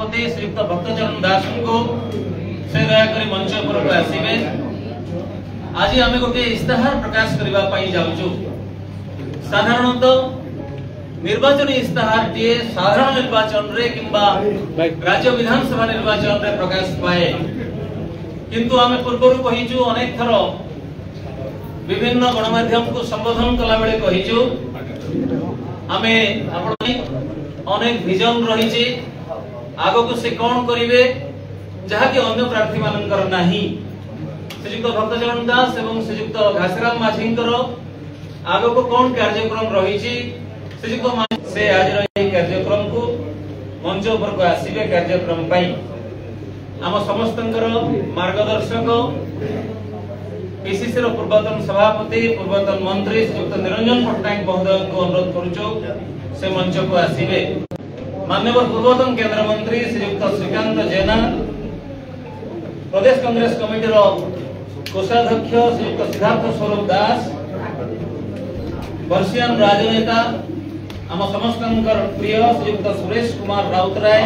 सभापति श्रीयुक्त भक्तचरण दास को से दयाकर मंच पर आसवे। आज आम गोटे इस्ताहार प्रकाश करने जाऊँ। साधारणतः निर्वाचन इस्ताहार टी साधारण निर्वाचन रे किंबा राज्य विधानसभा निर्वाचन रे प्रकाश पाए, किंतु आम पूर्व कहीचु अनेक थर विभिन्न गणमाध्यम को संबोधन कला बेले कहीचु आमे अनेक विजन रही आग को से कौन करेंगे जहाँकि अन्य प्रार्थी मानकर नाही। श्रीयुक्त भक्तचरण दास एवं श्रीयुक्त घासीराम माझी आग को कौन कार्यक्रम रही श्रीयुक्त से आज कार्यक्रम को मंच पर आसवे। कार्यक्रम आम समस्त मार्गदर्शक पीसीसी पूर्वतन सभापति पूर्वतन मंत्री श्रीयुक्त निरंजन पट्टनायक महोदय को अनुरोध करुचु से मंच को आसवे। माननीय पूर्वतन केंद्र मंत्री श्रीयुक्त श्रीकांत जेना, प्रदेश कांग्रेस कमिटी कोषाध्यक्ष श्रीयुक्त सिद्धार्थ स्वरूप दास, वर्षियान राजनेता आम समस्त प्रिय श्रीयुक्त सुरेश कुमार राउतराय,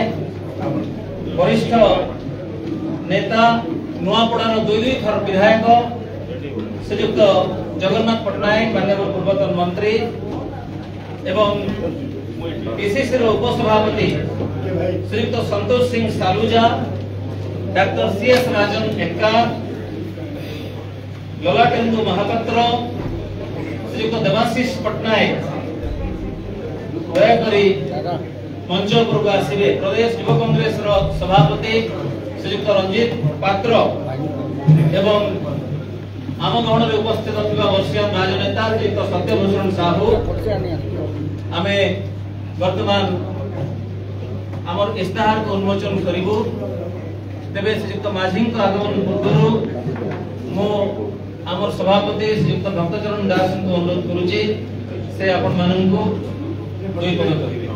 वरिष्ठ नेता नुआपड़ार दुई थर विधायक श्रीयुक्त जगन्नाथ पट्टनायक, माननीय पूर्वतन मंत्री एवं पीसीसी उपसभापति श्रीयुक्त संतोष सिंह सालुजा, डॉक्टर सीएस राजन एक्का, ललाटेन्दु महापात्र, श्रीयुक्त देवाशीष पट्टनायक दयाकरी मंच पर आसवे। प्रदेश युवा कांग्रेस सभापति श्रीयुक्त रंजित पात्र एवं आम गहन में उपस्थित वर्षीयान राजनेता श्रीयुक्त सत्यभूषण साहू आमे वर्तमान आमर इस्ताहार को उन्मोचन करिबु। तेबे श्रीयुक्त माझी आगमन पूर्व मो आमर सभापति श्रीयुक्त भक्तचरण दास को अनुरोध करुचे से आपण मानन को दुई पद करिवे।